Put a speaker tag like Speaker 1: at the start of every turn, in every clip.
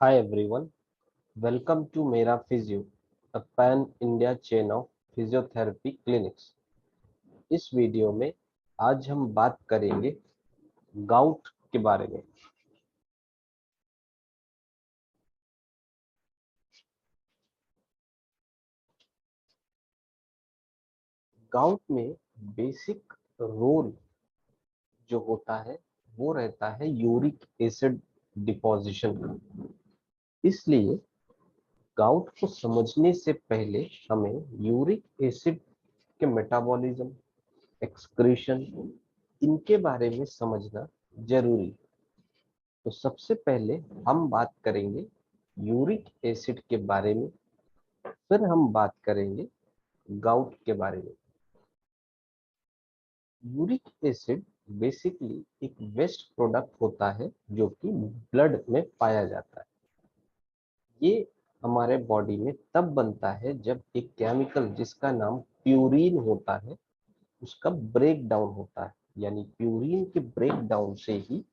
Speaker 1: Hi everyone, welcome to Mera Physio, a pan-India chain of physiotherapy clinics. इस video में आज हम बात करेंगे गाउट के बारे में। गाउट में बेसिक रोल जो होता है वो रहता है यूरिक एसिड डिपोजिशन का। इसलिए गाउट को समझने से पहले हमें यूरिक एसिड के मेटाबॉलिज्म, एक्सक्रीशन, इनके बारे में समझना जरूरी है। तो सबसे पहले हम बात करेंगे यूरिक एसिड के बारे में, फिर हम बात करेंगे गाउट के बारे में। यूरिक एसिड बेसिकली एक वेस्ट प्रोडक्ट होता है जो कि ब्लड में पाया जाता है। ये हमारे बॉडी में तब बनता है जब एक केमिकल जिसका नाम प्यूरिन होता है उसका ब्रेक डाउन होता है, यानी प्यूरिन के ब्रेक डाउन से ही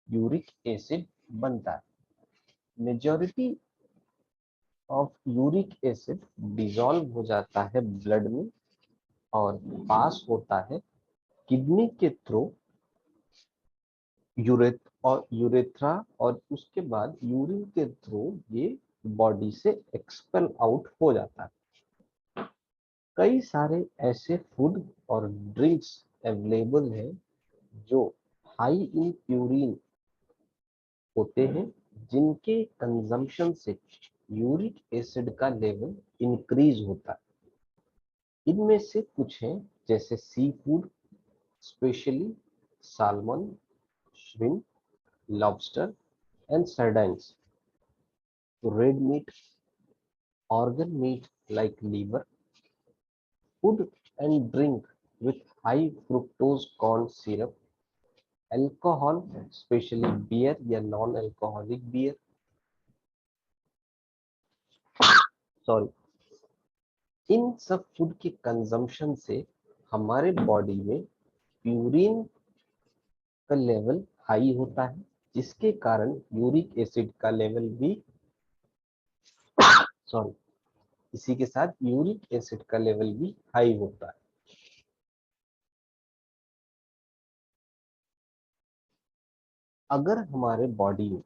Speaker 1: यूरिक एसिड बनता है। Majority of uric acid dissolve हो जाता है ब्लड में और पास होता है किडनी के थ्रू यूरेथ्रा, और उसके बाद यूरिन के थ्रू ये बॉडी से एक्सपेल आउट हो जाता है। कई सारे ऐसे फूड और ड्रिंक्स अवेलेबल हैं जो हाई इन प्यूरिन होते हैं, जिनके कंजम्पशन से यूरिक एसिड का लेवल इंक्रीज होता है। इनमें से कुछ हैं जैसे sea food, specially salmon, shrimp, lobster and sardines, red meat, organ meat like liver, food and drink with high fructose corn syrup, alcohol, especially beer या non-alcoholic beer, सॉरी, इन सब फूड के कंजम्पशन से हमारे बॉडी में purine का level high होता है, जिसके कारण यूरिक एसिड का लेवल भी, सॉरी, इसी के साथ यूरिक एसिड का लेवल भी हाई होता है। अगर हमारे बॉडी में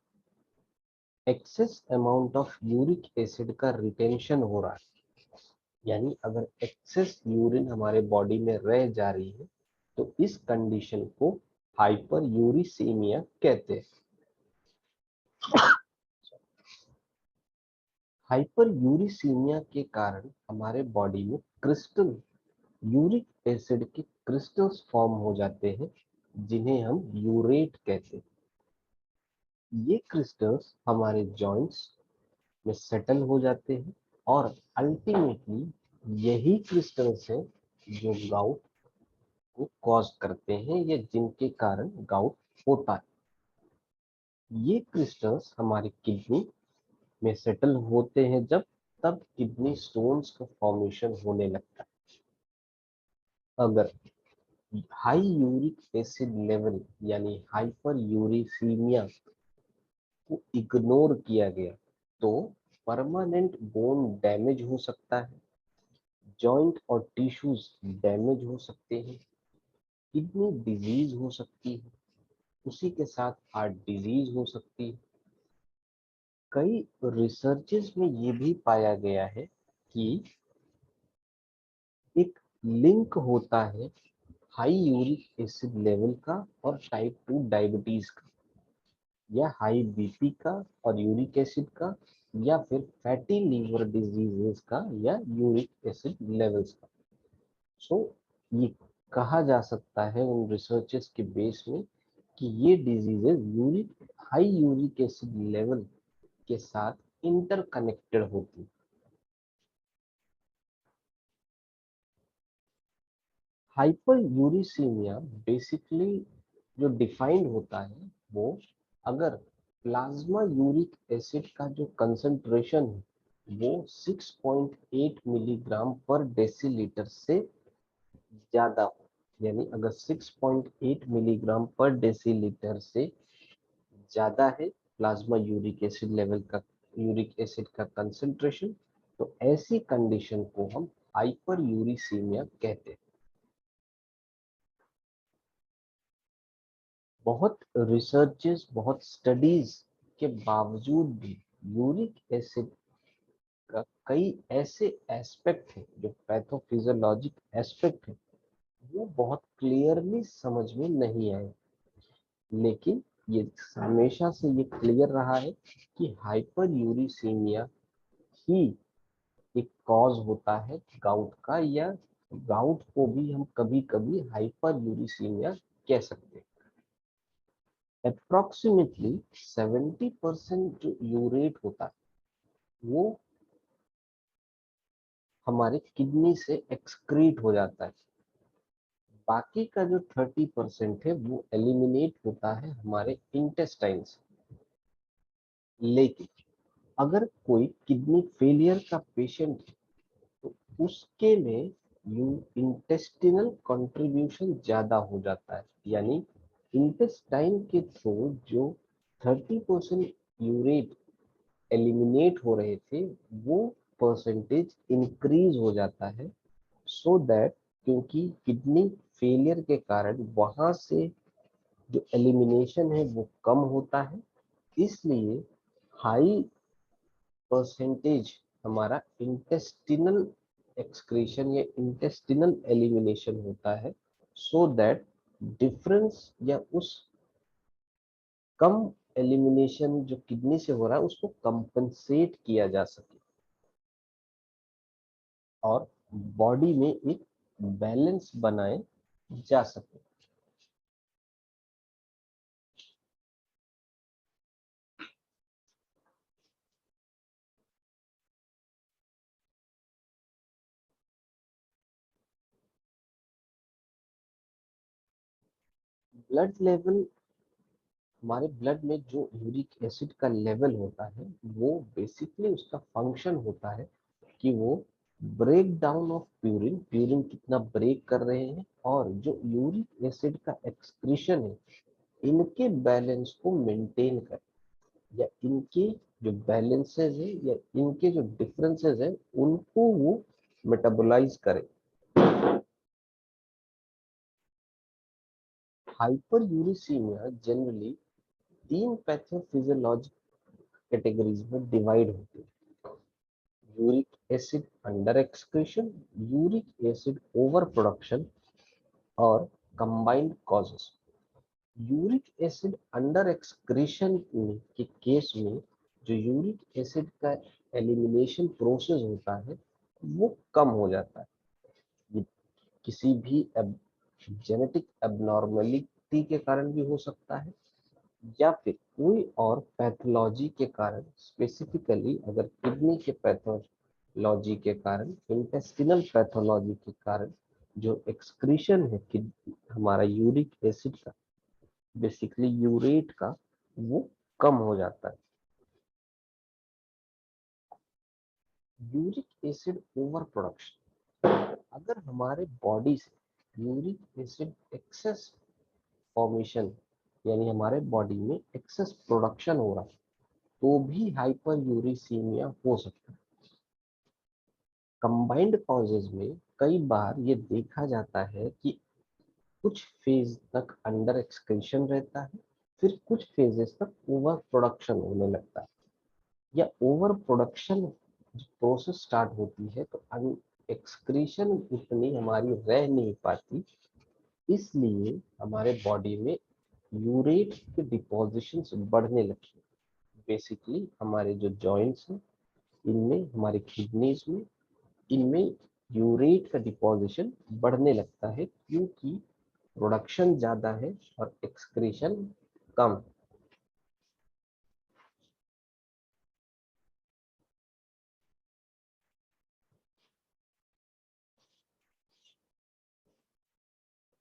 Speaker 1: excess amount of uric acid का रिटेंशन हो रहा है, यानी अगर एक्सेस यूरिन हमारे बॉडी में रह जा रही है, तो इस कंडीशन को हाइपर यूरिसीमिया कहते हैं। हाइपर यूरिसीमिया के कारण हमारे बॉडी में क्रिस्टल, यूरिक एसिड के क्रिस्टल्स फॉर्म हो जाते हैं, जिन्हें हम यूरेट कहते हैं। ये क्रिस्टल्स हमारे जॉइंट्स में सेटल हो जाते हैं और अल्टीमेटली यही क्रिस्टल्स हैं जो गाउट को कॉज करते हैं या जिनके कारण गाउट होता है। ये क्रिस्टल्स हमारी किडनी में सेटल होते हैं जब तब किडनी स्टोन्स का फॉर्मेशन होने लगता है। अगर हाई यूरिक एसिड लेवल यानी हाइपर यूरिसीमिया को इग्नोर किया गया तो परमानेंट बोन डैमेज हो सकता है, जॉइंट और टिश्यूज डैमेज हो सकते हैं, किडनी डिजीज हो सकती है, उसी के साथ हार्ट डिजीज हो सकती है। कई रिसर्चेस में ये भी पाया गया है कि एक लिंक होता है हाई यूरिक एसिड लेवल का और टाइप 2 डायबिटीज का, या हाई बीपी का और यूरिक एसिड का, या फिर फैटी लीवर डिजीजेस का या यूरिक एसिड लेवल्स का। सो ये कहा जा सकता है उन रिसर्चेस के बेस में कि ये diseases high uric acid level के साथ इंटरकनेक्टेड होती है। हाइपर यूरिसीमिया बेसिकली जो डिफाइंड होता है वो, अगर प्लाज्मा यूरिक एसिड का जो कंसंट्रेशन है वो 6.8 मिलीग्राम पर डेसीलीटर से ज्यादा हो, यानी अगर 6.8 मिलीग्राम पर डेसीलीटर से ज्यादा है प्लाज्मा यूरिक एसिड लेवल का, यूरिक एसिड का कंसंट्रेशन, तो ऐसी कंडीशन को हम हाइपर यूरिसीमिया कहते हैं। बहुत रिसर्चेस, बहुत स्टडीज के बावजूद भी यूरिक एसिड का कई ऐसे एस्पेक्ट हैं जो पैथोफिजियोलॉजिक एस्पेक्ट है, वो बहुत क्लियरली समझ में नहीं आए। लेकिन ये हमेशा से ये क्लियर रहा है कि हाइपर यूरिसीमिया ही एक कॉज होता है गाउट का, या गाउट को भी हम कभी कभी हाइपर यूरिसीमिया कह सकते हैं। अप्रोक्सीमेटली 70% जो यूरेट होता है वो हमारे किडनी से एक्सक्रीट हो जाता है। बाकी का जो 30% है वो एलिमिनेट होता है हमारे इंटेस्टाइन से। लेकिन अगर कोई किडनी फेलियर का पेशेंट है तो उसके में यू इंटेस्टिनल कंट्रीब्यूशन ज्यादा हो जाता है, यानी इंटेस्टाइन के थ्रू जो 30% यूरेट एलिमिनेट हो रहे थे वो परसेंटेज इंक्रीज हो जाता है। सो दैट, क्योंकि किडनी फेलियर के कारण वहां से जो एलिमिनेशन है वो कम होता है, इसलिए हाई परसेंटेज हमारा इंटेस्टिनल एक्सक्रीशन या इंटेस्टिनल एलिमिनेशन होता है, सो दैट डिफरेंस या उस कम एलिमिनेशन जो किडनी से हो रहा है उसको कंपनसेट किया जा सके और बॉडी में एक बैलेंस बनाए जा सके। ब्लड लेवल, हमारे ब्लड में जो यूरिक एसिड का लेवल होता है वो बेसिकली उसका फंक्शन होता है कि वो break down of purine, purine कितना ब्रेक कर रहे हैं, और जो यूरिक एसिड का एक्सक्रीशन है इनके बैलेंस को मेंटेन कर, या इनके जो बैलेंसेस है या इनके जो डिफरेंसेस है उनको वो मेटाबोलाइज करे। हाइपर यूरिसीमिया जनरली तीन पैथोफिजियोलॉजिक कैटेगरीज में डिवाइड होते हैं: uric acid under excretion, uric acid over production, और combined causes. Uric acid under excretion के केस में जो यूरिक एसिड का एलिमिनेशन प्रोसेस होता है वो कम हो जाता है। ये किसी भी जेनेटिक एबनॉर्मलिटी के कारण भी हो सकता है, या फिर कोई और पैथोलॉजी के कारण, स्पेसिफिकली अगर किडनी के पैथोलॉजी के कारण, इंटेस्टिनल पैथोलॉजी के कारण जो एक्सक्रीशन है कि हमारा यूरिक एसिड का, बेसिकली यूरेट का, वो कम हो जाता है। यूरिक एसिड ओवर प्रोडक्शन, अगर हमारे बॉडी से यूरिक एसिड एक्सेस फॉर्मेशन, यानी हमारे बॉडी में एक्सेस प्रोडक्शन हो रहा है, तो भी हाइपर यूरिसीमिया हो सकता है। कंबाइंड कॉजेज में कई बार ये देखा जाता है कि कुछ फेज तक अंडर एक्सक्रीशन रहता है, फिर कुछ फेजेस तक ओवर प्रोडक्शन होने लगता है, या ओवर प्रोडक्शन प्रोसेस स्टार्ट होती है तो एक्सक्रीशन उतनी हमारी रह नहीं पाती, इसलिए हमारे बॉडी में यूरेट के डिपोजिशंस बढ़ने लगते हैं। बेसिकली हमारे जो जॉइंट्स हैं इनमें, हमारे किडनीज में, इनमें यूरेट का डिपोजिशन बढ़ने लगता है क्योंकि प्रोडक्शन ज्यादा है और एक्सक्रीशन कम।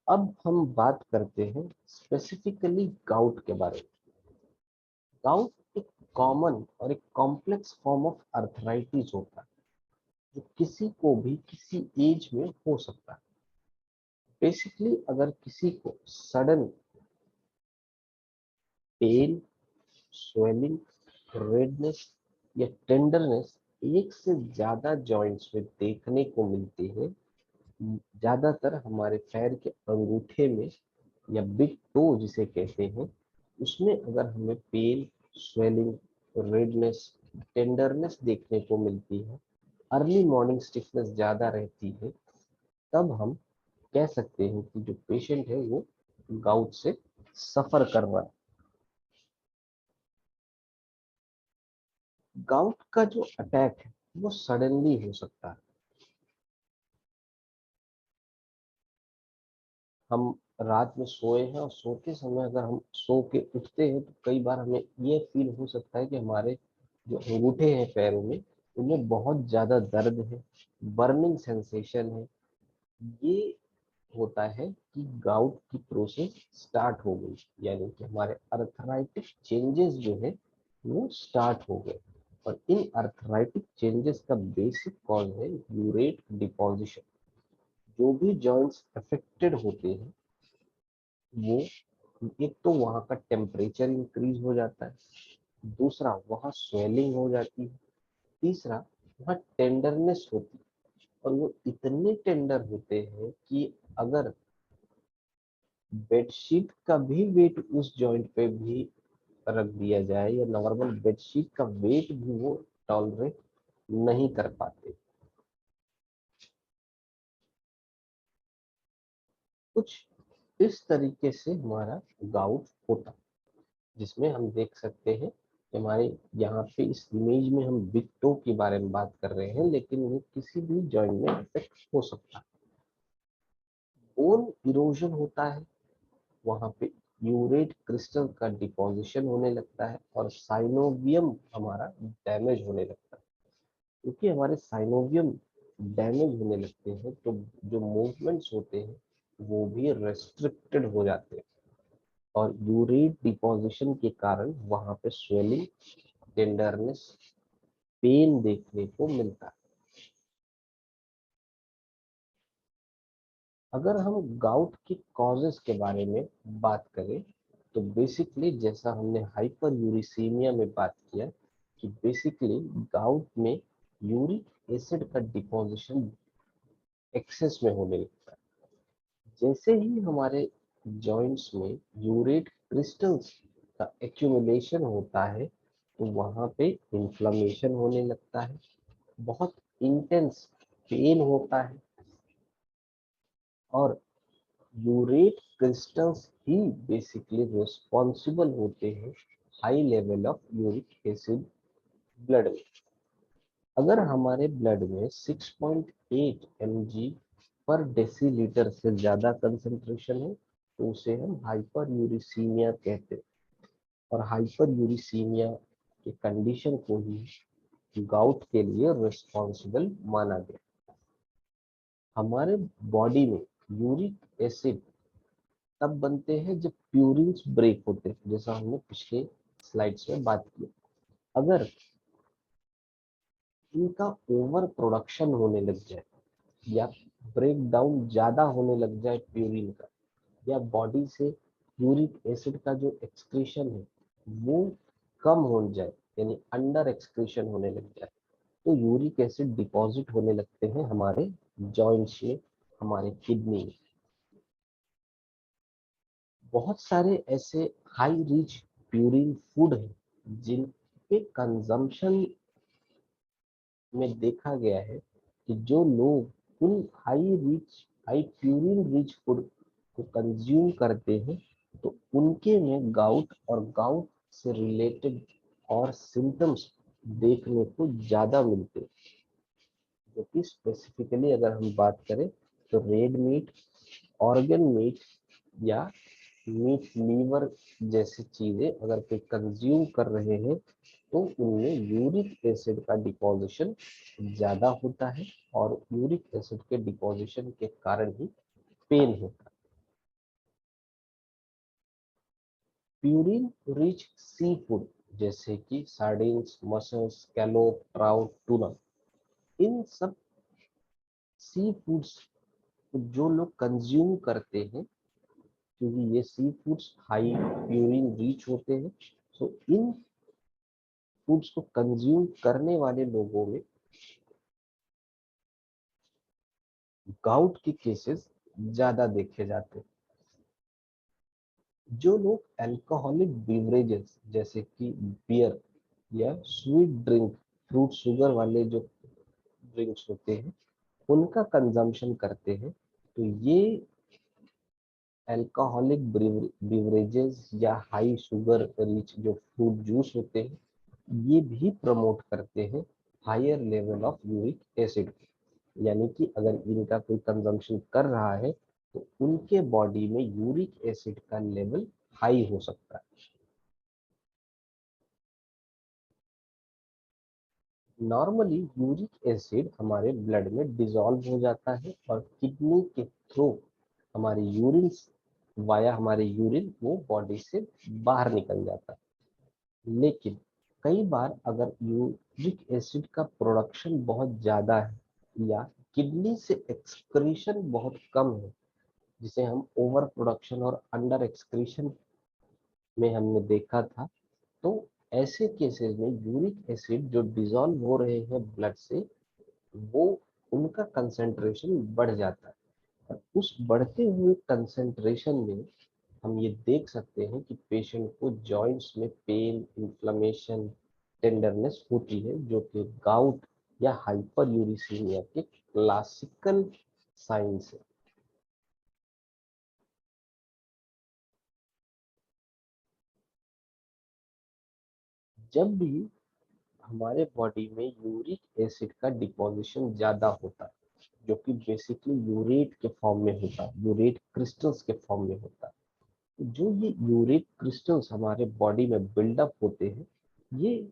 Speaker 1: अब हम बात करते हैं स्पेसिफिकली गाउट के बारे में। गाउट एक कॉमन और एक कॉम्प्लेक्स फॉर्म ऑफ अर्थराइटिस होता है जो किसी को भी किसी एज में हो सकता है। बेसिकली अगर किसी को सडन पेन, स्वेलिंग, रेडनेस या टेंडरनेस एक से ज्यादा जॉइंट्स में देखने को मिलती है। ज्यादातर हमारे पैर के अंगूठे में या बिग टो जिसे कहते हैं, उसमें अगर हमें पेन, स्वेलिंग, रेडनेस, टेंडरनेस देखने को मिलती है, अर्ली मॉर्निंग स्टिफनेस ज्यादा रहती है, तब हम कह सकते हैं कि जो पेशेंट है वो गाउट से सफर कर रहा है। गाउट का जो अटैक है वो सडनली हो सकता है। हम रात में सोए हैं और सोते समय अगर हम सो के उठते हैं तो कई बार हमें ये फील हो सकता है कि हमारे जो अंगूठे हैं पैरों में, उनमें बहुत ज्यादा दर्द है, बर्निंग सेंसेशन है। ये होता है कि गाउट की प्रोसेस स्टार्ट हो गई, यानी कि हमारे अर्थराइटिक चेंजेस जो है वो स्टार्ट हो गए। और इन अर्थराइटिक चेंजेस का बेसिक कॉज है यूरेट डिपॉजिशन। जो भी जॉइंट्स अफेक्टेड होते हैं वो, एक तो वहाँ का टेम्परेचर इंक्रीज हो जाता है, दूसरा वहाँ स्वेलिंग हो जाती है, तीसरा वहाँ टेंडरनेस होती है। और वो इतने टेंडर होते हैं कि अगर बेडशीट का भी वेट उस जॉइंट पे भी रख दिया जाए या नॉर्मल बेडशीट का वेट भी वो टॉलरेट नहीं कर पाते। कुछ इस तरीके से हमारा गाउट होता, जिसमें हम देख सकते हैं कि हमारे यहाँ पे इस इमेज में हम बिग टो के बारे में बात कर रहे हैं, लेकिन वो किसी भी जॉइंट में इफेक्ट हो सकता है। बोन इरोजन होता है, वहां पे यूरेट क्रिस्टल का डिपोजिशन होने लगता है और साइनोवियम हमारा डैमेज होने लगता है। क्योंकि हमारे साइनोवियम डैमेज होने लगते हैं तो जो मूवमेंट्स होते हैं वो भी रेस्ट्रिक्टेड हो जाते हैं, और यूरेट डिपोजिशन के कारण वहां पे स्वेलिंग, टेंडरनेस, पेन देखने को मिलता है। अगर हम गाउट के कॉजेस के बारे में बात करें तो बेसिकली जैसा हमने हाइपर यूरिसीमिया में बात किया कि बेसिकली गाउट में यूरिक एसिड का डिपोजिशन एक्सेस में होने लगता है। जैसे ही हमारे जॉइंट्स में यूरेट क्रिस्टल्स का एक्यूमुलेशन होता है तो वहां पे इन्फ्लेमेशन होने लगता है, बहुत इंटेंस पेन होता है, और यूरेट क्रिस्टल्स ही बेसिकली रिस्पॉन्सिबल होते हैं high level of uric acid blood में। अगर हमारे ब्लड में 6.8 mg पर डेसीलीटर से ज्यादा कंसंट्रेशन है तो उसे हम हाइपर यूरिसीमिया कहते हैं, और हाइपर यूरिसीमिया के कंडीशन को ही गाउट के लिए रिस्पॉन्सिबल माना गया। हमारे बॉडी में यूरिक एसिड तब बनते हैं जब प्यूरिन्स ब्रेक होते हैं, जैसा हमने पिछले स्लाइड्स में बात की। अगर इनका ओवर प्रोडक्शन होने लग जाए या ब्रेक डाउन ज्यादा होने लग जाए प्यूरिन का, या बॉडी से यूरिक एसिड का जो एक्सक्रीशन है वो कम हो जाए, यानी अंडर एक्सक्रीशन होने लग जाए, तो यूरिक एसिड डिपॉजिट होने लगते हैं हमारे जॉइंट्स में, हमारे किडनी में। बहुत सारे ऐसे हाई रिच प्यूरिन फूड हैं जिनके कंजम्पशन में देखा गया है कि जो लोग उन हाई प्यूरिन रिच फूड को कंज्यूम करते हैं तो उनके में गाउट और गाउट से रिलेटेड और सिम्टम्स देखने को ज्यादा मिलते हैं। जो कि स्पेसिफिकली अगर हम बात करें तो रेड मीट, ऑर्गन मीट या मीट लीवर जैसी चीजें अगर कोई कंज्यूम कर रहे हैं तो उनमें यूरिक एसिड का डिपोजिशन ज्यादा होता है, और यूरिक एसिड के डिपोजिशन के कारण ही पेन होता है। प्यूरिन रिच सी फूड जैसे कि सार्डिन्स, मसल्स, स्कैलोप, ट्राउट, टूना, इन सब सी फूड्स जो लोग कंज्यूम करते हैं, क्योंकि ये sea foods high purine rich होते हैं, सो इन फूड्स को कंज्यूम करने वाले लोगों में गाउट के केसेस ज्यादा देखे जाते हैं। जो लोग अल्कोहलिक बीवरेजेस जैसे कि बियर या स्वीट ड्रिंक, फ्रूट शुगर वाले जो ड्रिंक्स होते हैं, उनका कंजम्पशन करते हैं, तो ये अल्कोहलिक बीवरेजेस या हाई शुगर रिच जो फ्रूट जूस होते हैं, ये भी प्रमोट करते हैं higher level of uric acid. यानी कि अगर इनका कोई कंजम्पशन कर रहा है तो उनके बॉडी में यूरिक एसिड का लेवल हाई हो सकता है। नॉर्मली यूरिक एसिड हमारे ब्लड में डिसॉल्व हो जाता है और किडनी के थ्रू हमारी यूरिन वाया हमारे यूरिन वो बॉडी से बाहर निकल जाता है। लेकिन कई बार अगर यूरिक एसिड का प्रोडक्शन बहुत ज़्यादा है या किडनी से एक्सक्रीशन बहुत कम है, जिसे हम ओवर प्रोडक्शन और अंडर एक्सक्रीशन में हमने देखा था, तो ऐसे केसेस में यूरिक एसिड जो डिसॉल्व हो रहे हैं ब्लड से, वो उनका कंसंट्रेशन बढ़ जाता है। और उस बढ़ते हुए कंसंट्रेशन में हम ये देख सकते हैं कि पेशेंट को जॉइंट्स में पेन, इन्फ्लेमेशन, टेंडरनेस होती है, जो कि गाउट या हाइपर यूरिसीमिया के क्लासिकल साइंस है। जब भी हमारे बॉडी में यूरिक एसिड का डिपोजिशन ज्यादा होता है, जो कि बेसिकली यूरेट के फॉर्म में होता है, यूरेट क्रिस्टल्स के फॉर्म में होता है, तो जो ये यूरेट क्रिस्टल्स हमारे बॉडी में बिल्डअप होते हैं, ये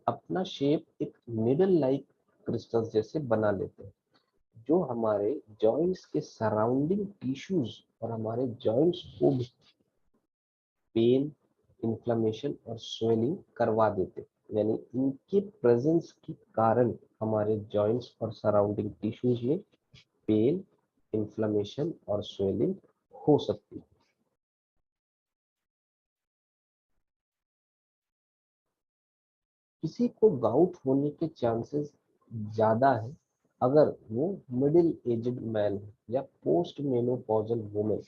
Speaker 1: अपना शेप एक निडल लाइक क्रिस्टल्स जैसे बना लेते हैं, जो हमारे जॉइंट्स के सराउंडिंग टिश्यूज और हमारे जॉइंट्स को भी पेन, इन्फ्लेमेशन और स्वेलिंग करवा देते हैं। यानी इनके प्रेजेंस के कारण हमारे जॉइंट्स और सराउंडिंग टिश्यूज में पेन, इन्फ्लेमेशन और स्वेलिंग हो सकती है। किसी को गाउट होने के चांसेस ज्यादा है अगर वो मिडिल एज्ड मैन है या post menopausal women.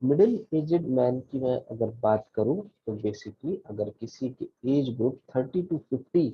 Speaker 1: Middle aged man की मैं अगर बात करूं तो बेसिकली अगर किसी के एज ग्रुप 30 to 50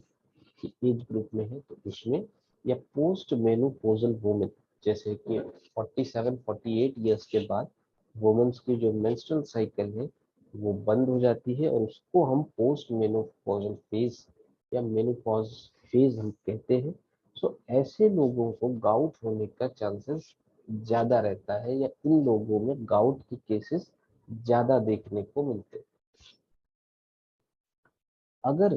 Speaker 1: की एज ग्रुप में है तो उसमें, या पोस्ट मेनोपॉजल वुमेन जैसे कि 47-48 ईयर्स के बाद वुमेन्स की जो मेंस्ट्रुअल साइकिल है वो बंद हो जाती है, और उसको हम पोस्ट मेनोपॉजल फेज या मेनोपॉज फेज हम कहते हैं। सो ऐसे लोगों को गाउट होने का चांसेस ज्यादा रहता है, या इन लोगों में गाउट के केसेस ज्यादा देखने को मिलते हैं। अगर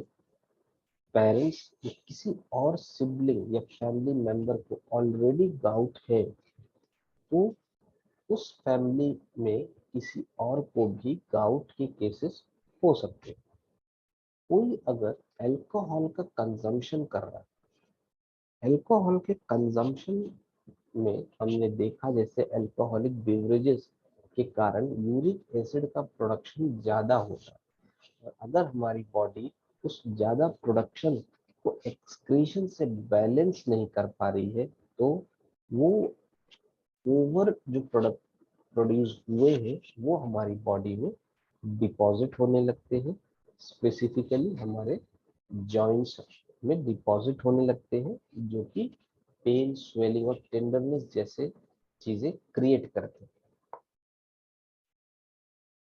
Speaker 1: पेरेंट्स या किसी और सिबलिंग या फैमिली मेंबर को ऑलरेडी गाउट है, तो उस फैमिली में किसी और को भी गाउट के केसेस हो सकते हैं। कोई अगर अल्कोहल का कंजम्पशन कर रहा है, अल्कोहल के कंजम्पशन में हमने देखा जैसे अल्कोहलिक बेवरेजेस के कारण यूरिक एसिड का प्रोडक्शन ज्यादा होता है, और अगर हमारी बॉडी उस ज्यादा प्रोडक्शन को एक्सक्रीशन से बैलेंस नहीं कर पा रही है, तो वो ओवर जो प्रोडक्ट प्रोड्यूस हुए हैं वो हमारी बॉडी में डिपॉजिट होने लगते हैं। स्पेसिफिकली हमारे जॉइंट्स में डिपॉजिट होने लगते हैं, जो कि पेन, स्वेलिंग और टेंडरनेस जैसे चीजें क्रिएट करते हैं।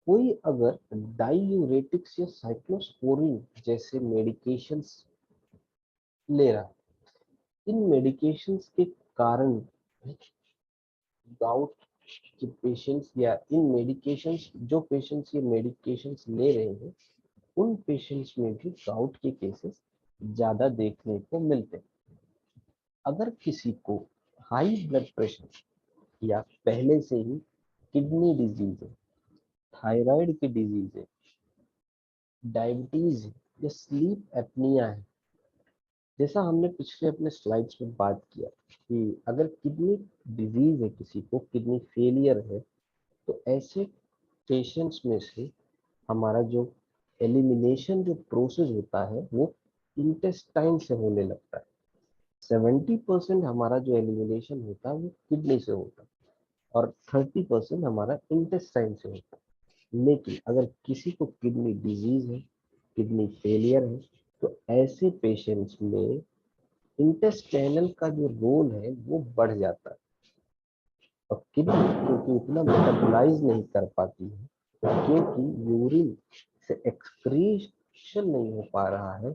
Speaker 1: कोई अगर डाईयूरेटिक्स या साइक्लोस्पोरिन जैसे मेडिकेशंस ले रहा है, इन मेडिकेशंस के कारण गाउट के पेशेंट्स, या इन मेडिकेशंस जो पेशेंट्स ये मेडिकेशंस ले रहे हैं, उन पेशेंट्स में भी गाउट के केसेस ज्यादा देखने को मिलते हैं। अगर किसी को हाई ब्लड प्रेशर या पहले से ही किडनी डिजीज है, थायराइड की डिजीज है, डायबिटीज है या स्लीप एपनिया है, जैसा हमने पिछले अपने स्लाइड्स में बात किया कि अगर किडनी डिजीज है, किसी को किडनी फेलियर है, तो ऐसे पेशेंट्स में से हमारा जो एलिमिनेशन जो प्रोसेस होता है वो इंटेस्टाइन से होने लगता है। 70% हमारा जो एलिमिनेशन होता है वो किडनी से होता है और 30% हमारा इंटेस्टाइन से होता है। लेकिन अगर किसी को किडनी डिजीज है, किडनी फेलियर है, तो ऐसे पेशेंट्स में इंटेस्टाइनल का जो रोल है वो बढ़ जाता है और किडनी क्योंकि उतना मेटाबोलाइज नहीं कर पाती है, क्योंकि यूरिन से एक्सक्रीशन नहीं हो पा रहा है,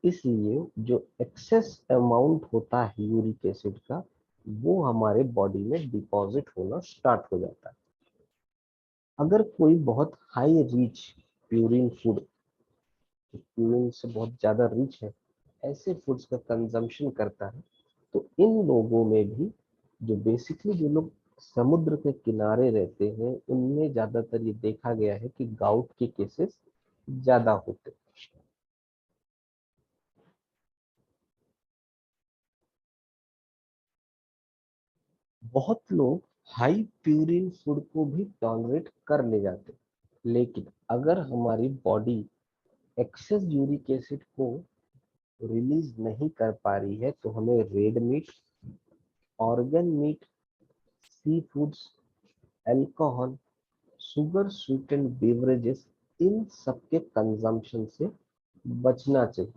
Speaker 1: इसलिए जो एक्सेस अमाउंट होता है यूरिक एसिड का वो हमारे बॉडी में डिपॉजिट होना स्टार्ट हो जाता है। अगर कोई बहुत high rich purine food, purine से बहुत ज्यादा रिच है, ऐसे फूड्स का कंजम्पशन करता है, तो इन लोगों में भी जो बेसिकली जो लोग समुद्र के किनारे रहते हैं उनमें ज्यादातर ये देखा गया है कि गाउट के केसेस ज्यादा होते हैं। बहुत लोग हाई प्यूरिन फूड को भी टॉलरेट कर ले जाते हैं, लेकिन अगर हमारी बॉडी एक्सेस यूरिक एसिड को रिलीज नहीं कर पा रही है तो हमें red meat, organ meat, sea foods, alcohol, sugar sweetened beverages, इन सब के कंजम्पशन से बचना चाहिए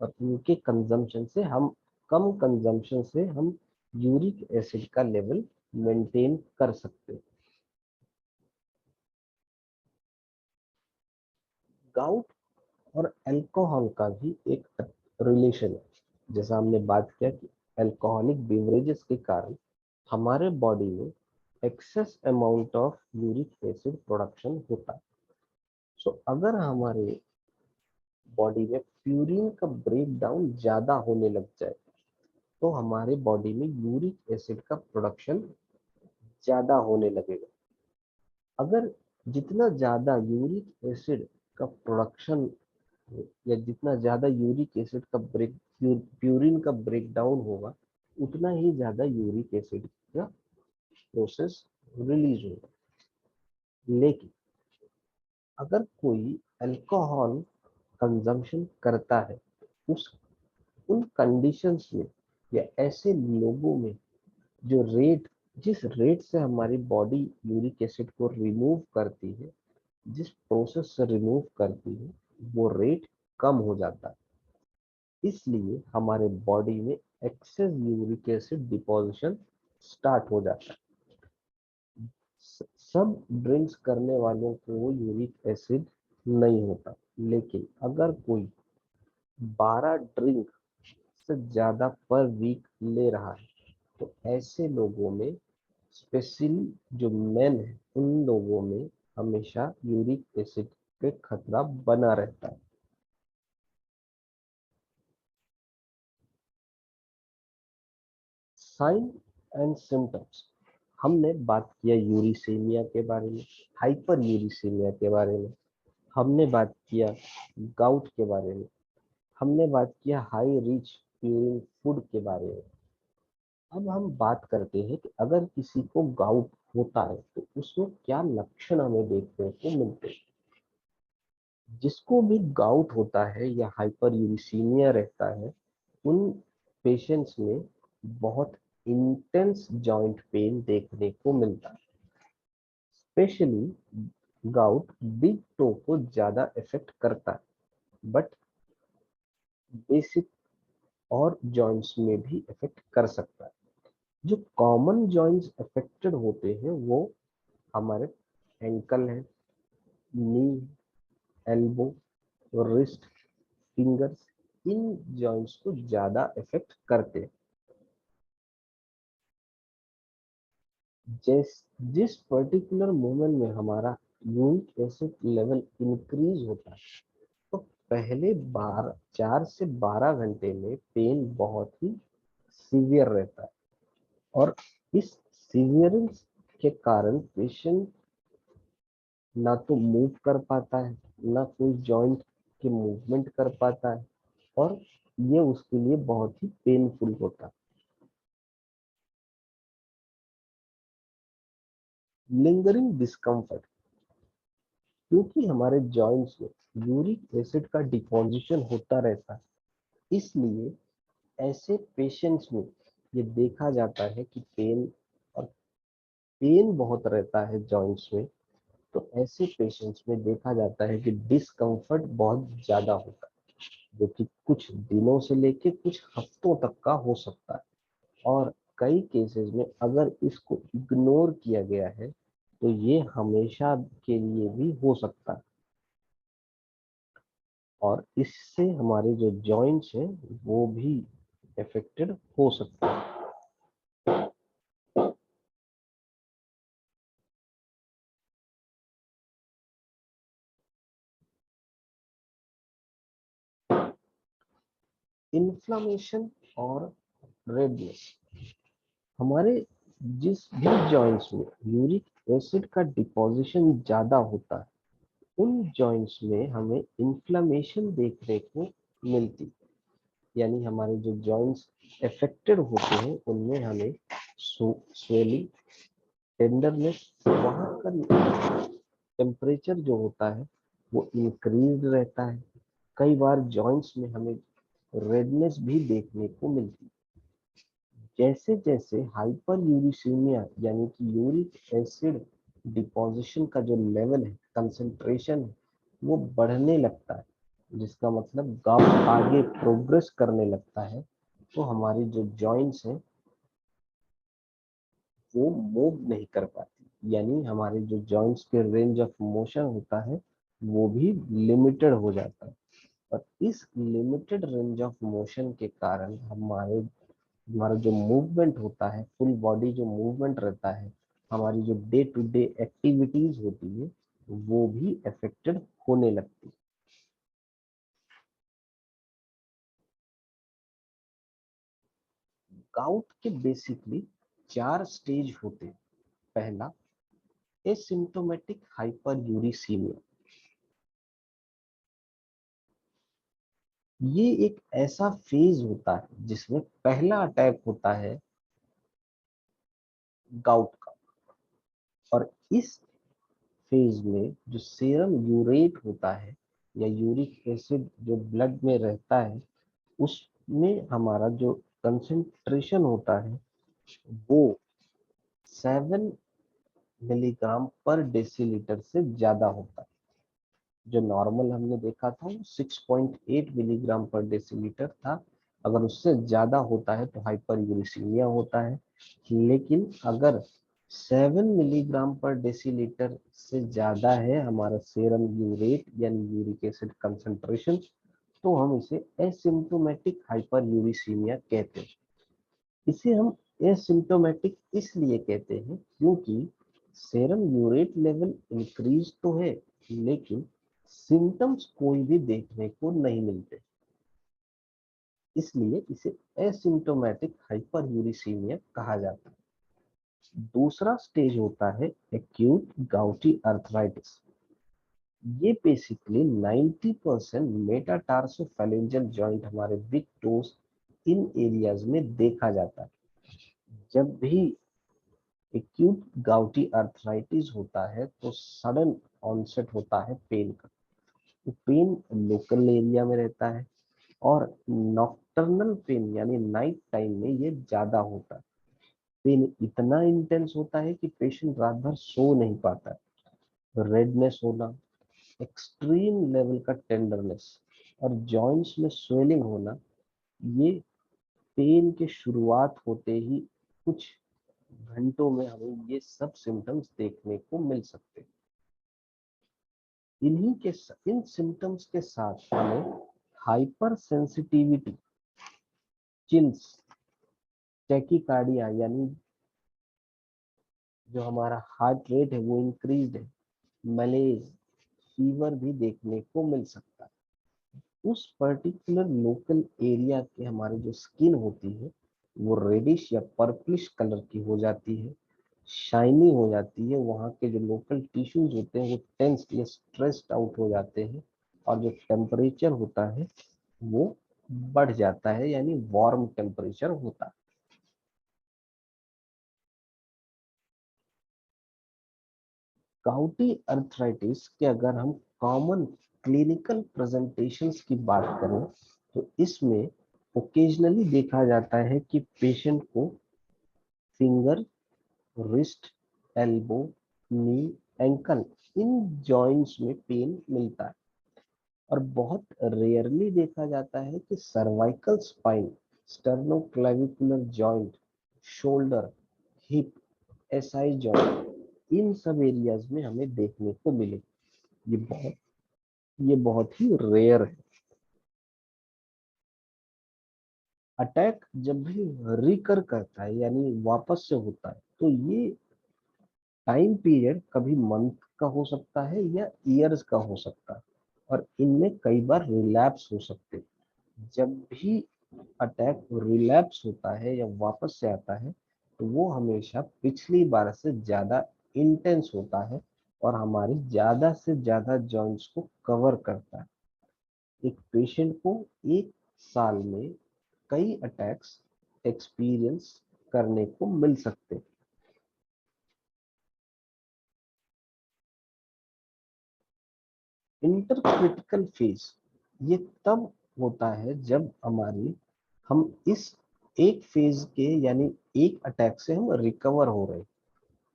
Speaker 1: और इनके कंजम्पशन से हम कम कंजम्पशन से हम यूरिक एसिड का लेवल मेंटेन कर सकते हैं। गाउट और अल्कोहल का भी एक रिलेशन है। जैसा हमने बात किया कि अल्कोहलिक बेवरेजेस के कारण हमारे बॉडी में excess amount of uric acid production होता है। सो अगर हमारे बॉडी में प्यूरिन का ब्रेक डाउन ज्यादा होने लग जाए तो हमारे बॉडी में यूरिक एसिड का प्रोडक्शन ज्यादा होने लगेगा। अगर जितना ज्यादा यूरिक एसिड का प्रोडक्शन या जितना ज्यादा यूरिक एसिड का प्यूरिन का ब्रेक डाउन होगा उतना ही ज्यादा यूरिक एसिड का प्रोसेस रिलीज होगा। लेकिन अगर कोई अल्कोहल कंजम्पशन करता है उस उन कंडीशंस में या ऐसे लोगों में जो रेट जिस रेट से हमारी बॉडी यूरिक एसिड को रिमूव करती है, जिस प्रोसेस से रिमूव करती है, वो रेट कम हो जाता है। इसलिए हमारे बॉडी में excess uric acid deposition start हो जाता है। सब ड्रिंक्स करने वालों को यूरिक एसिड नहीं होता, लेकिन अगर कोई 12 ड्रिंक से ज्यादा पर वीक ले रहा है तो ऐसे लोगों में, स्पेशली जो मेन है, उन लोगों में हमेशा यूरिक एसिड पे खतरा बना रहता है। साइन एंड सिम्टम्स, हमने बात किया यूरिसीमिया के बारे में, हाइपर यूरिसीमिया के बारे में, हमने बात किया गाउट के बारे में, हमने बात किया हाई रिच प्यूरिन फूड के बारे में। अब हम बात करते हैं कि अगर किसी को गाउट होता है तो उसमें क्या लक्षण हमें देखने को मिलते हैं। जिसको भी गाउट होता है या हाइपर यूरिसीमिया रहता है उन पेशेंट्स में बहुत इंटेंस जॉइंट पेन देखने को मिलता है। स्पेशली गाउट बिग टो को ज्यादा इफेक्ट करता है, बट बेसिक और जॉइंट्स में भी इफेक्ट कर सकता है। जो कॉमन जॉइंट्स अफेक्टेड होते हैं वो हमारे एंकल है, नी, एल्बो, रिस्ट, फिंगर्स, इन जॉइंट्स को ज्यादा इफेक्ट करते हैं। जिस जिस पर्टिकुलर मोमेंट में हमारा यूरिक एसिड लेवल इंक्रीज होता है तो पहले 4 से 12 घंटे में पेन बहुत ही सीवियर रहता है और इस सीवियरेंस के कारण पेशेंट ना तो मूव कर पाता है, ना कोई जॉइंट के मूवमेंट कर पाता है और ये उसके लिए बहुत ही पेनफुल होता है। लिंगरिंग डिस्कम्फर्ट, क्योंकि हमारे जॉइंट्स में यूरिक एसिड का डिपोजिशन होता रहता है, इसलिए ऐसे पेशेंट्स में ये देखा जाता है कि और पेन बहुत रहता है जॉइंट्स में। तो ऐसे पेशेंट्स में देखा जाता है कि डिस्कम्फर्ट बहुत ज्यादा होता है, जो कि कुछ दिनों से लेके कुछ हफ्तों तक का हो सकता है। और कई केसेस में अगर इसको इग्नोर किया गया है तो ये हमेशा के लिए भी हो सकता है, और इससे हमारे जो जॉइंट्स हैं वो भी अफेक्टेड हो सकते हैं। इन्फ्लामेशन और रेडनेस, हमारे जिस भी जॉइंट्स में यूरिक एसिड का डिपोजिशन ज्यादा होता है उन जॉइंट्स में हमें इन्फ्लामेशन देखने को मिलती है। यानी हमारे जो जॉइंट्स अफेक्टेड होते हैं उनमें हमें स्वेलिंग, टेंडरनेस, वहाँ का टेम्परेचर जो होता है वो इंक्रीज रहता है। कई बार जॉइंट्स में हमें रेडनेस भी देखने को मिलती है। जैसे जैसे हाइपर यूरिसीमिया यानी कि यूरिक एसिड डिपोजिशन का जो लेवल है, कंसंट्रेशन है, वो बढ़ने लगता है, जिसका मतलब गाउट आगे प्रोग्रेस करने लगता है, तो हमारी जो जॉइंट्स हैं वो मूव नहीं कर पाती, यानी हमारे जो जॉइंट्स के रेंज ऑफ मोशन होता है वो भी लिमिटेड हो जाता है। और इस लिमिटेड रेंज ऑफ मोशन के कारण हमारा जो मूवमेंट होता है, फुल बॉडी जो मूवमेंट रहता है, हमारी जो डे टू डे एक्टिविटीज होती है वो भी अफेक्टेड होने लगती है। गाउट के बेसिकली 4 स्टेज होते हैं। पहला, एसिम्प्टोमेटिक हाइपर यूरिसीमिया। ये एक ऐसा फेज होता है जिसमें पहला अटैक होता है गाउट का, और इस फेज में जो सीरम यूरेट होता है या यूरिक एसिड जो ब्लड में रहता है उसमें हमारा जो कंसंट्रेशन होता है वो 7 मिलीग्राम पर डेसीलीटर से ज्यादा होता है। जो नॉर्मल हमने देखा था वो 6.8 मिलीग्राम पर डेसीलीटर था। अगर उससे ज्यादा होता है तो हाइपर यूरिसीमिया होता है। लेकिन अगर 7 मिलीग्राम पर डेसीलीटर से ज्यादा है हमारा सेरम यूरेट यानी यूरिक एसिड कंसंट्रेशन, तो हम इसे एसिम्प्टोमेटिक हाइपर यूरिसीमिया कहते हैं। इसे हम एसिम्प्टोमेटिक इसलिए कहते हैं क्योंकि सेरम यूरेट लेवल इंक्रीज तो है लेकिन सिम्टम्स कोई भी देखने को नहीं मिलते, इसलिए इसे एसिम्प्टोमेटिक हाइपर यूरिसीमिया कहा जाता है। दूसरा स्टेज होता है एक्यूट गाउटी अर्थराइटिस। ये बेसिकली 90% मेटाटार्सोफैलेंजियल जॉइंट हमारे बिग टोज इन एरियाज में देखा जाता है। जब भी एक्यूट गाउटी अर्थराइटिस होता है तो सडन ऑनसेट होता है पेन का। तो पेन लोकल एरिया में रहता है, और नॉक्टर्नल पेन यानी नाइट टाइम में ये ज्यादा होता है। पेन इतना इंटेंस होता है कि पेशेंट रात भर सो नहीं पाता है। रेडनेस होना, एक्सट्रीम लेवल का टेंडरनेस और जॉइंट्स में स्वेलिंग होना, ये पेन के शुरुआत होते ही कुछ घंटों में हमें ये सब सिम्टम्स देखने को मिल सकते हैं। इन सिम्टम्स के साथ हमें हाइपर सेंसिटिविटी, चिल्स, टैकीकार्डिया यानी जो हमारा हार्ट रेट है वो इंक्रीज है, मलेज, फीवर भी देखने को मिल सकता है। उस पर्टिकुलर लोकल एरिया के हमारी जो स्किन होती है वो रेडिश या पर्पलिश कलर की हो जाती है, शाइनी हो जाती है। वहाँ के जो लोकल टिश्यूज होते हैं वो टेंस या स्ट्रेस्ड आउट हो जाते हैं, और जो टेम्परेचर होता है वो बढ़ जाता है, यानी वार्म टेम्परेचर होता है। गाउटी अर्थराइटिस के अगर हम कॉमन क्लिनिकल प्रेजेंटेशंस की बात करें तो इसमें ओकेजनली देखा जाता है कि पेशेंट को finger, wrist, elbow, knee, ankle इन जॉइंट्स में पेन मिलता है। और बहुत रेयरली देखा जाता है कि cervical spine, sternoclavicular joint, shoulder, hip, SI joint, इन सब एरियाज में हमें देखने को मिले। ये बहुत ये बहुत ही रेयर है। अटैक जब भी रिकर करता है यानी वापस से होता है तो ये टाइम पीरियड कभी मंथ का हो सकता है या ईयर्स का हो सकता है, और इनमें कई बार रिलैप्स हो सकते हैं। जब भी अटैक रिलैप्स होता है या वापस से आता है तो वो हमेशा पिछली बार से ज्यादा इंटेंस होता है और हमारे ज्यादा से ज्यादा जॉइंट्स को कवर करता है। एक पेशेंट को एक साल में कई अटैक्स एक्सपीरियंस करने को मिल सकते हैं। इंटरक्रिटिकल फेज ये तब होता है जब हम इस एक फेज के यानी एक अटैक से हम रिकवर हो रहे हैं।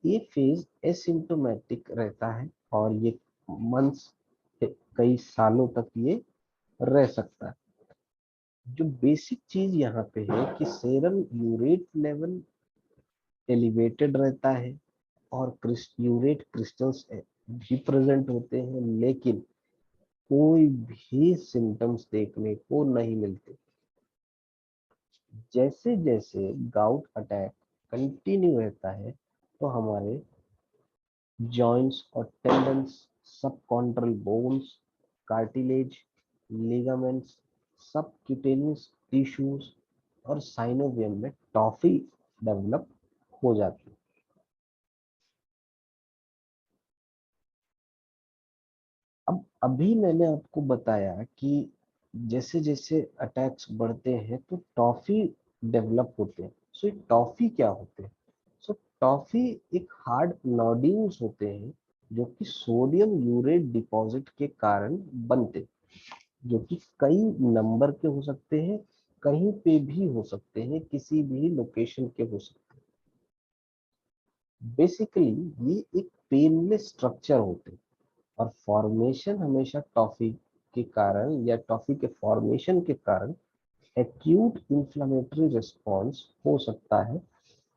Speaker 1: ये फेज एसिम्टोमेटिक रहता है और ये मंथ्स, कई सालों तक ये रह सकता है। जो बेसिक चीज यहाँ पे है कि सेरम यूरेट लेवल एलिवेटेड रहता है और यूरेट क्रिस्टल्स भी प्रेजेंट होते हैं, लेकिन कोई भी सिम्टम्स देखने को नहीं मिलते। जैसे जैसे गाउट अटैक कंटिन्यू रहता है तो हमारे जॉइंट्स और tendons, subchondral bones, cartilage, ligaments, subcutaneous tissues और साइनोवियम में टॉफी डेवलप हो जाती है। अब अभी मैंने आपको बताया कि जैसे जैसे अटैक्स बढ़ते हैं तो टॉफी डेवलप होते हैं। सो टॉफी क्या होते हैं? सो टॉफी एक हार्ड नोड्यूल्स होते हैं जो कि सोडियम यूरेट डिपॉजिट के कारण बनते हैं, जो कि कई नंबर के हो सकते हैं, कहीं पे भी हो सकते हैं, किसी भी लोकेशन के हो सकते हैं। बेसिकली ये एक पेनलेस स्ट्रक्चर होते हैं और फॉर्मेशन हमेशा टॉफी के कारण या टॉफी के फॉर्मेशन के कारण एक्यूट इंफ्लेमेटरी रिस्पॉन्स हो सकता है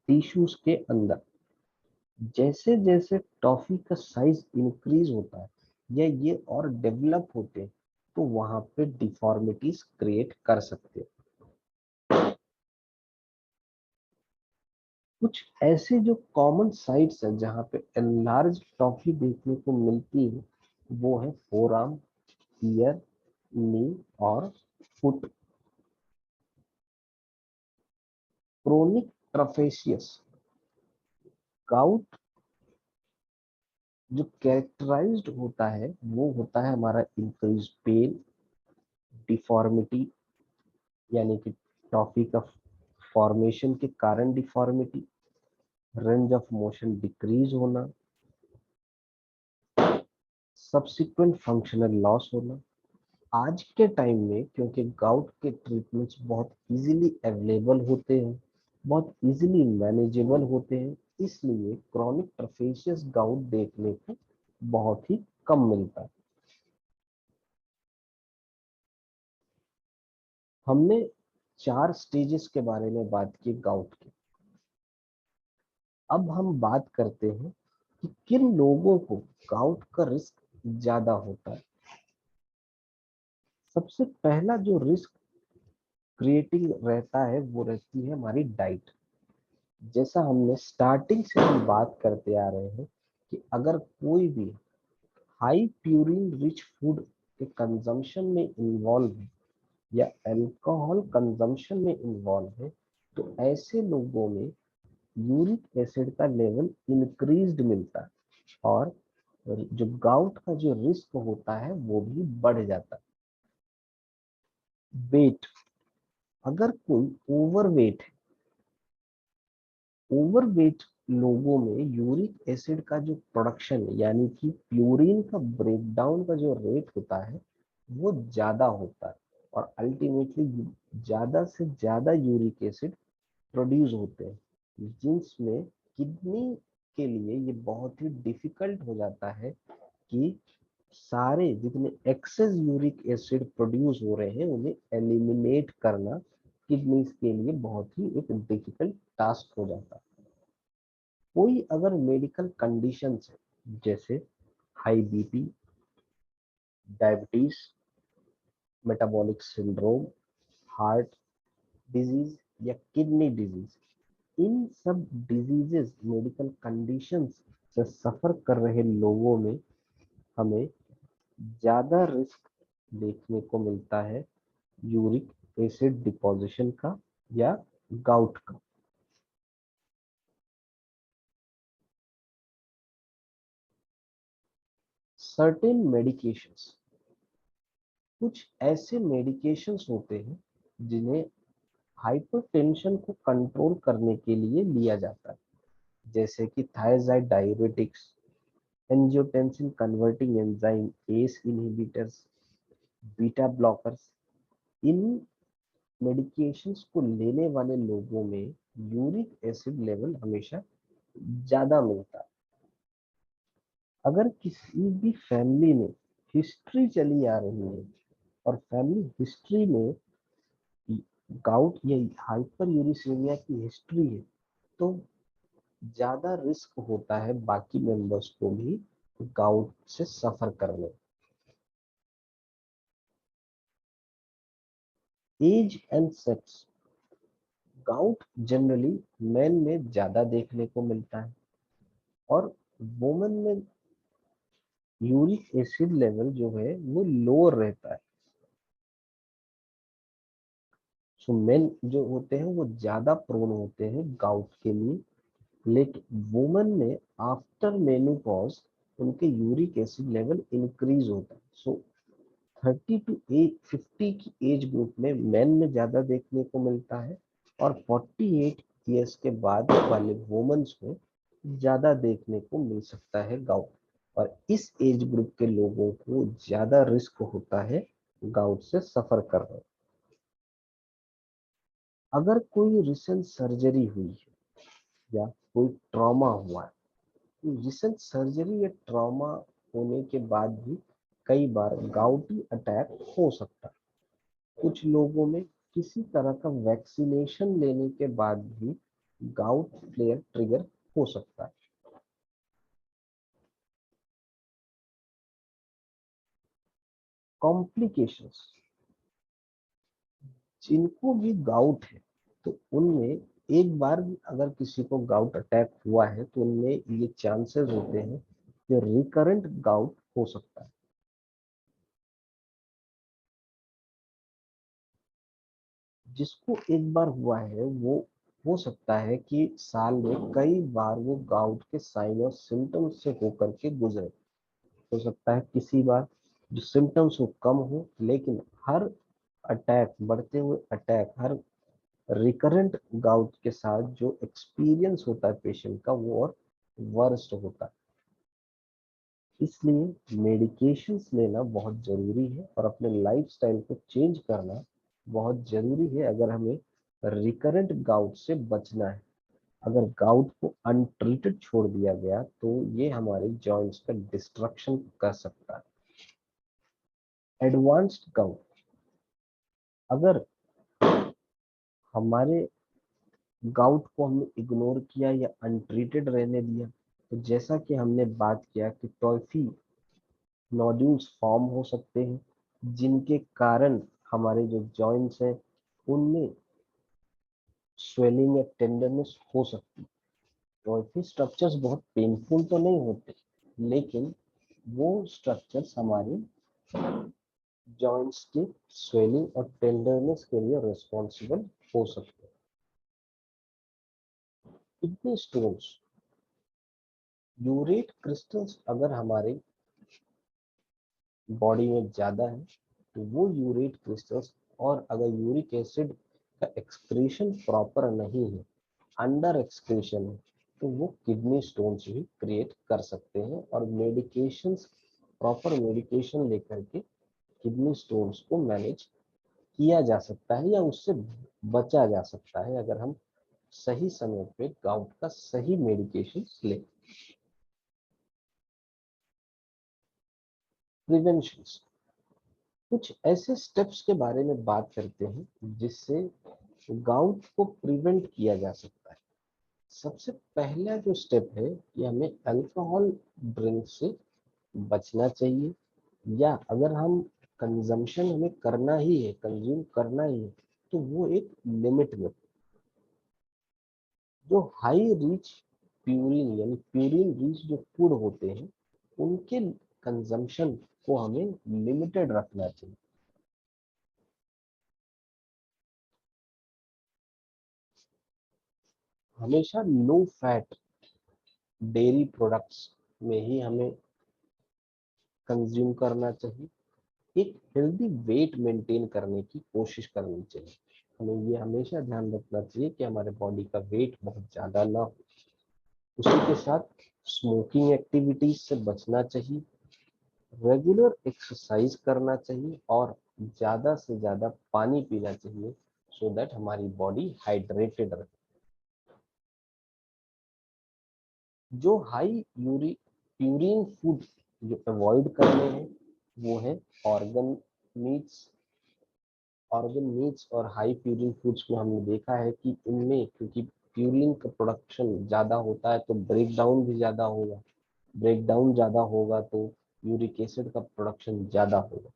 Speaker 1: टिश्यूज के अंदर। जैसे जैसे टॉफी का साइज इंक्रीज होता है या ये और डेवलप होते हैं तो वहां पे डिफॉर्मिटीज क्रिएट कर सकते हैं। कुछ ऐसे जो कॉमन साइट्स हैं जहाँ पे एनलार्ज टॉफी देखने को मिलती है वो है फोरआर्म, ईयर, नी और फुट। क्रोनिक ट्रफेशियस गाउट जो कैरेक्टराइज्ड होता है वो होता है हमारा इंक्रीज पेन, डिफॉर्मिटी यानी कि टॉफी का फॉर्मेशन के कारण deformity, range of motion decrease होना, सब्सिक्वेंट फंक्शनल लॉस होना। आज के टाइम में क्योंकि गाउट के ट्रीटमेंट्स बहुत इजीली अवेलेबल होते हैं, बहुत इजीली मैनेजेबल होते हैं, इसलिए क्रॉनिक ट्रफेशियस गाउट देखने को बहुत ही कम मिलता है। हमने 4 स्टेजेस के बारे में बात की गाउट की। अब हम बात करते हैं कि किन लोगों को गाउट का रिस्क ज्यादा होता है। सबसे पहला जो रिस्क क्रिएटिंग रहता है वो रहती है हमारी डाइट। जैसा हमने स्टार्टिंग से हम बात करते आ रहे हैं कि अगर कोई भी हाई प्यूरिन रिच फूड के कंजम्पशन में इन्वॉल्व है या अल्कोहल कंजम्पशन में इन्वॉल्व है तो ऐसे लोगों में यूरिक एसिड का लेवल इंक्रीज्ड मिलता है और जो गाउट का जो रिस्क होता है वो भी बढ़ जाता है। वेट, अगर कोई ओवरवेट लोगों में यूरिक एसिड का जो प्रोडक्शन यानी कि प्यूरिन का ब्रेकडाउन का जो रेट होता है वो ज्यादा होता है और अल्टीमेटली ज्यादा से ज्यादा यूरिक एसिड प्रोड्यूस होते हैं, जिसमें किडनी के लिए ये बहुत ही डिफिकल्ट हो जाता है कि सारे जितने एक्सेस यूरिक एसिड प्रोड्यूस हो रहे हैं उन्हें एलिमिनेट करना किडनी के लिए बहुत ही एक डिफिकल्ट टास्क हो जाता है। कोई अगर मेडिकल कंडीशंस है जैसे high BP, diabetes, metabolic syndrome, heart disease या किडनी डिजीज, इन सब डिजीजेस मेडिकल कंडीशंस से सफर कर रहे लोगों में हमें ज्यादा रिस्क देखने को मिलता है यूरिक एसिड डिपोजिशन का या गाउट का। सर्टेन मेडिकेशंस, कुछ ऐसे मेडिकेशंस होते हैं जिन्हें हाइपरटेंशन को कंट्रोल करने के लिए लिया जाता है, जैसे कि thyroid diuretics, angiotensin converting enzyme ACE inhibitors, beta blockers. इन मेडिकेशंस को लेने वाले लोगों में यूरिक एसिड लेवल हमेशा ज्यादा मिलता है। अगर किसी भी फैमिली में हिस्ट्री चली आ रही है और फैमिली हिस्ट्री में गाउट या हाइपर यूरिसीमिया की हिस्ट्री है तो ज्यादा रिस्क होता है बाकी मेंबर्स को भी गाउट से सफर करने। Age and sex, gout generally men में ज्यादा देखने को मिलता है और वुमेन में यूरिक एसिड लेवल जो है वो लोअर रहता है। सो मेन जो होते हैं वो ज्यादा प्रोन होते हैं गाउट के लिए, लेकिन वुमेन में आफ्टर मेनोपॉज उनके यूरिक एसिड लेवल इंक्रीज होता है। सो 30 टू 50 की एज ग्रुप में मेन में ज्यादा देखने को मिलता है और 48 ईयर्स के बाद वाले वुमेन्स में ज्यादा देखने को मिल सकता है गाउट। और इस एज ग्रुप के लोगों को ज्यादा रिस्क होता है गाउट से सफर करने। अगर कोई रिसेंट सर्जरी हुई है या कोई ट्रॉमा हुआ है, तो रिसेंट सर्जरी या ट्रॉमा होने के बाद भी कई बार गाउटी अटैक हो सकता है। कुछ लोगों में किसी तरह का वैक्सीनेशन लेने के बाद भी गाउट फ्लेयर ट्रिगर हो सकता है। कॉम्प्लिकेशंस, जिनको भी गाउट है तो उनमें एक बार भी अगर किसी को गाउट अटैक हुआ है तो उनमें ये चांसेस होते हैं कि रिकरेंट गाउट हो सकता है। जिसको एक बार हुआ है वो हो सकता है कि साल में कई बार वो गाउट के साइन और सिम्टम्स से होकर के गुजरे। हो सकता है किसी बार जो सिम्टम्स हो कम हो, लेकिन हर अटैक, बढ़ते हुए अटैक, हर रिकरेंट गाउट के साथ जो एक्सपीरियंस होता है पेशेंट का वो और वर्स्ट होता है। इसलिए मेडिकेशंस लेना बहुत जरूरी है और अपने लाइफस्टाइल को चेंज करना बहुत जरूरी है अगर हमें रिकरेंट गाउट से बचना है। अगर गाउट को अनट्रीटेड छोड़ दिया गया तो ये हमारे जॉइंट्स का डिस्ट्रक्शन कर सकता है। एडवांस्ड गाउट, अगर हमारे गाउट को हमने इग्नोर किया या अनट्रीटेड रहने दिया तो जैसा कि हमने बात किया कि टॉयफी नोड्यूल्स फॉर्म हो सकते हैं जिनके कारण हमारे जो जॉइंट्स हैं उनमें स्वेलिंग या टेंडरनेस हो सकती है। टॉयफी स्ट्रक्चर्स बहुत पेनफुल तो नहीं होते, लेकिन वो स्ट्रक्चर्स हमारे जॉइंट्स की स्वेलिंग और टेंडरनेस के लिए रिस्पॉन्सिबल हो सकते हैं। किडनी स्टोन्स, यूरेट क्रिस्टल्स अगर हमारे बॉडी में ज्यादा है तो वो यूरेट क्रिस्टल्स, और अगर यूरिक एसिड का एक्सक्रीशन प्रॉपर नहीं है, अंडर एक्सक्रीशन है, तो वो किडनी स्टोन्स भी क्रिएट कर सकते हैं। और मेडिकेशंस, प्रॉपर मेडिकेशन लेकर के किडनी स्टोन्स को मैनेज किया जा सकता है या उससे बचा जा सकता है, अगर हम सही समय पे गाउट का सही मेडिकेशन लें। प्रिवेंशन, कुछ ऐसे स्टेप्स के बारे में बात करते हैं जिससे गाउट को प्रिवेंट किया जा सकता है। सबसे पहला जो स्टेप है कि हमें अल्कोहल ड्रिंक से बचना चाहिए, या अगर हम कंजम्पशन हमें करना ही है, कंज्यूम करना ही है, तो वो एक लिमिट में। जो हाई रिच प्यूरिन यानी प्यूरिन रिच जो फूड होते हैं, उनके कंजम्पशन को हमें लिमिटेड रखना चाहिए। हमेशा लो फैट डेयरी प्रोडक्ट्स में ही हमें कंज्यूम करना चाहिए। एक हेल्दी वेट मेंटेन करने की कोशिश करनी चाहिए। हमें ये हमेशा ध्यान रखना चाहिए कि हमारे बॉडी का वेट बहुत ज़्यादा ना हो। उसी के साथ स्मोकिंग एक्टिविटीज से बचना चाहिए, रेगुलर एक्सरसाइज करना चाहिए और ज़्यादा से ज़्यादा पानी पीना चाहिए, सो दैट हमारी बॉडी हाइड्रेटेड रहे। जो हाई प्यूरिन फूड जो अवॉइड करने हैं वो है ऑर्गन मीट्स। ऑर्गन मीट्स और हाई प्यूरिन फूड्स में हमने देखा है कि इनमें क्योंकि प्यूरिन का प्रोडक्शन ज़्यादा होता है तो ब्रेक डाउन भी ज़्यादा होगा, ब्रेक डाउन ज़्यादा होगा तो यूरिक एसिड का प्रोडक्शन ज़्यादा होगा।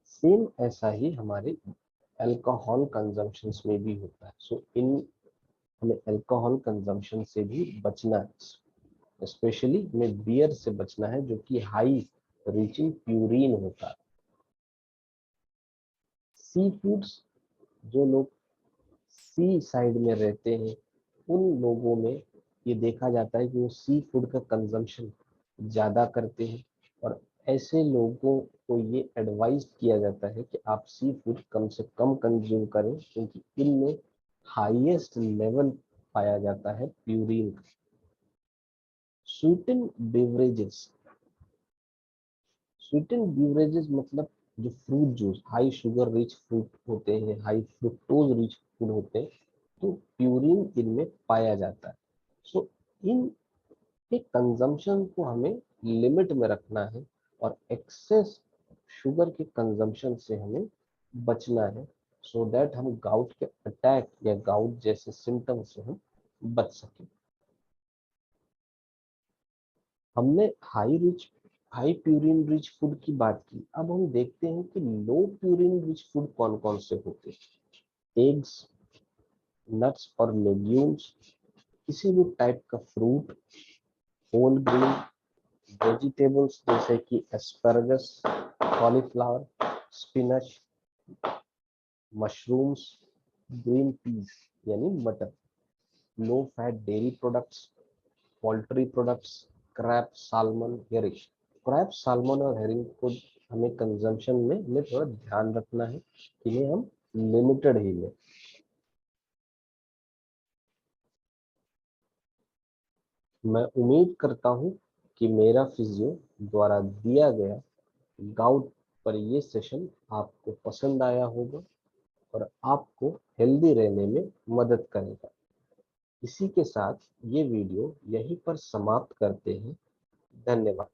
Speaker 1: सेम ऐसा ही हमारे अल्कोहल कंजम्पशन में भी होता है। सो इन हमें अल्कोहल कंजम्पशन से भी बचना है, स्पेशली हमें बियर से बचना है जो कि हाई रिचिंग प्यूरिन होता है। सी फूड्स, जो लोग सी साइड में रहते हैं उन लोगों में ये देखा जाता है कि वो सी फूड का कंजम्पशन ज़्यादा करते हैं, और ऐसे लोगों को ये एडवाइज किया जाता है कि आप सी फूड कम से कम कंज्यूम करें, क्योंकि इनमें हाईएस्ट लेवल पाया जाता है प्यूरिन का। स्वीटन बेवरेजेस, स्वीटन बेवरेजेस मतलब जो fruit juice, high sugar rich fruit होते हैं, हाई फ्रुक्टोज रिच फूड होते हैं, तो प्यूरिन इनमें पाया जाता है। सो इन के कंजम्पशन को हमें लिमिट में रखना है और एक्सेस शुगर के कंजम्पशन से हमें बचना है, सो दैट हम गाउट के अटैक या गाउट जैसे सिम्टम से हम बच सकें। हमने हाई प्यूरिन रिच फूड की बात की। अब हम देखते हैं कि लो प्यूरिन रिच फूड कौन कौन से होते हैं। एग्स, नट्स और लेग्यूम्स, किसी भी टाइप का फ्रूट, होल ग्रेन वेजिटेबल्स जैसे कि asparagus, cauliflower, spinach, mushrooms, green peas यानी मटर, low fat dairy products, poultry products, crab, salmon, herring. Crab, salmon और हेरिंग को हमें कंजम्पशन में हमें थोड़ा ध्यान रखना है, इन्हें हम लिमिटेड ही लें। मैं उम्मीद करता हूँ कि मेरा फिजियो द्वारा दिया गया गाउट पर ये सेशन आपको पसंद आया होगा और आपको हेल्दी रहने में मदद करेगा। इसी के साथ ये वीडियो यहीं पर समाप्त करते हैं। धन्यवाद।